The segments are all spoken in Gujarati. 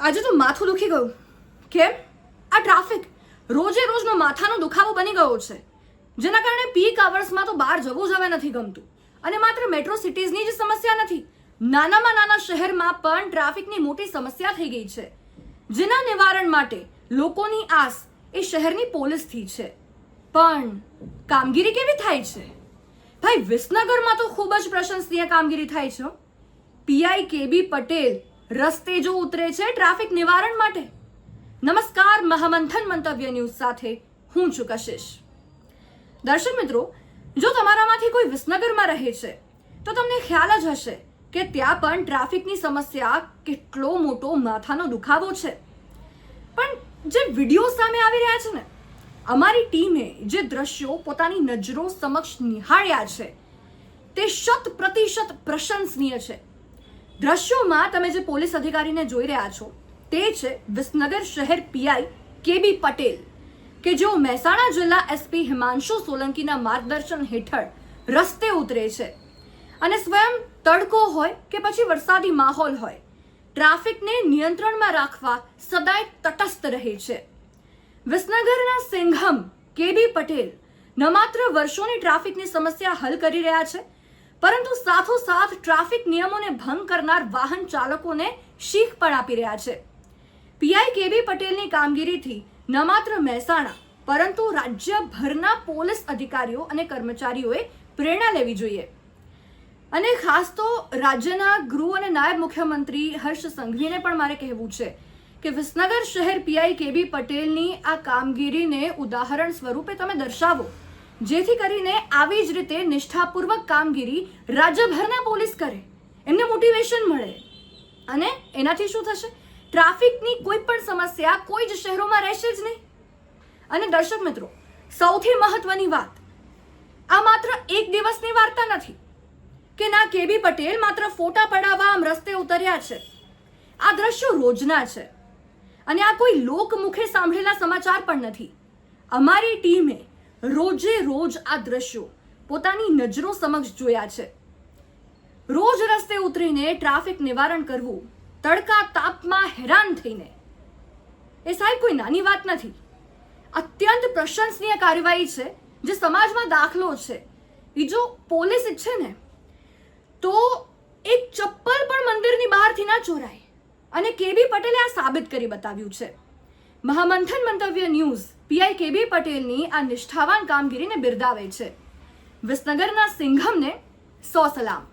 આજે તો માથું દુખી ગયું. કેમ? આ ટ્રાફિક રોજે રોજનો માથાનો દુખાવો બની ગયો છે, જેના કારણે પીક અવર્સમાં તો બહાર જવું જ હવે નથી ગમતું. અને માત્ર મેટ્રો સિટીઝની જ સમસ્યા નથી, નાનામાં નાના શહેરમાં પણ ટ્રાફિકની મોટી સમસ્યા થઈ ગઈ છે, જેના નિવારણ માટે લોકોની આસ એ શહેરની પોલીસથી છે. પણ કામગીરી કેવી થાય છે? ભાઈ, વિસનગરમાં તો ખૂબ જ પ્રશંસનીય કામગીરી થાય છે. પીઆઈ કેબી પટેલ રસ્તે જો ઉતરે છે ટ્રાફિક નિવારણ માટે. નમસ્કાર, મહામંથન મંતવ્ય ન્યૂઝ સાથે હું છું કશિશ. દર્શક મિત્રો, જો તમારામાંથી કોઈ વિસનગરમાં રહે છે તો તમને ખ્યાલ જ હશે કે ત્યાં પણ ટ્રાફિકની સમસ્યા કેટલો મોટો માથાનો દુખાવો છે. પણ જે વિડીયો સામે આવી રહ્યા છે ને, અમારી ટીમે જે દ્રશ્યો પોતાની નજરો સમક્ષ નિહાળ્યા છે તે 100% પ્રશંસનીય છે. દ્રશ્યોમાં તમે જે પોલીસ અધિકારીને જોઈ રહ્યા છો તે છે વિસનગર શહેર પીઆઈ કેબી પટેલ, કે જેઓ મહેસાણા જિલ્લા એસપી હિમાંશુ સોલંકીના માર્ગદર્શન હેઠળ રસ્તે ઉતરે છે અને સ્વયં તડકો હોય કે પછી વરસાદી માહોલ હોય, ટ્રાફિકને નિયંત્રણમાં રાખવા સદાય તટસ્થ રહે છે. વિસનગરના સિંઘમ કેબી પટેલ ન માત્ર વર્ષોની ટ્રાફિકની સમસ્યા હલ કરી રહ્યા છે, પરંતુ સાથોસાથ ટ્રાફિક નિયમોને ભંગ કરનાર વાહન ચાલકોને શીખ પણ આપી રહ્યા છે. પીઆઈ કેબી પટેલની કામગીરીથી ન માત્ર મહેસાણા પરંતુ રાજ્યભરના પોલીસ અધિકારીઓ અને કર્મચારીઓએ પ્રેરણા લેવી જોઈએ. અને ખાસ તો રાજ્યના ગૃહ અને નાયબ મુખ્યમંત્રી હર્ષ સંઘવીને પણ મારે કહેવું છે કે વિસનગર શહેર પીઆઈ કેબી પટેલની આ કામગીરીને ઉદાહરણ સ્વરૂપે તમે દર્શાવો, જેથી કરીને આવી જ રીતે નિષ્ઠાપૂર્વક કામગીરી રાજ્યભરના પોલીસ કરે, એમને મોટિવેશન મળે. અને એનાથી શું થશે? ટ્રાફિકની કોઈ પણ સમસ્યા કોઈ જ શહેરોમાં રહેશે જ નહીં. અને દર્શક મિત્રો, સૌથી મહત્વની વાત, આ માત્ર એક દિવસની વાર્તા નથી કે ના કેબી પટેલ માત્ર ફોટા પડાવવા આમ રસ્તે ઉતર્યા છે. આ દ્રશ્યો રોજના છે અને આ કોઈ લોકમુખે સાંભળેલા સમાચાર પણ નથી. અમારી ટીમે રોજે રોજ આ દ્રશ્યો પોતાની નજરો સમક્ષ જોયા છે. રોજ રસ્તે ઉતરીને ટ્રાફિક નિવારણ કરવું, તડકા તાપમાં હેરાન થઈને, એ સાહેબ કોઈ નાની વાત નથી. અત્યંત પ્રશંસનીય કાર્યવાહી છે જે સમાજમાં દાખલો છે. એ જો પોલીસ ઈચ્છે ને તો એક ચપ્પલ પણ મંદિરની બહારથી ના ચોરાય, અને કેબી પટેલે આ સાબિત કરી બતાવ્યું છે. મહામંથન મંતવ્ય ન્યૂઝ પીઆઈ કેબી પટેલની આ નિષ્ઠાવાન કામગીરીને બિરદાવે છે. વિસનગરના સિંઘમને 100 સલામ.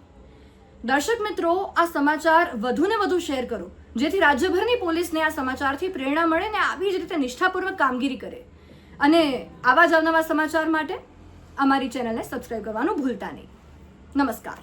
દર્શક મિત્રો, આ સમાચાર વધુને વધુ શેર કરો, જેથી રાજ્યભરની પોલીસને આ સમાચારથી પ્રેરણા મળે ને આવી જ રીતે નિષ્ઠાપૂર્વક કામગીરી કરે. અને આવા જ અવનવા સમાચાર માટે અમારી ચેનલને સબસ્ક્રાઇબ કરવાનું ભૂલતા નહીં. નમસ્કાર.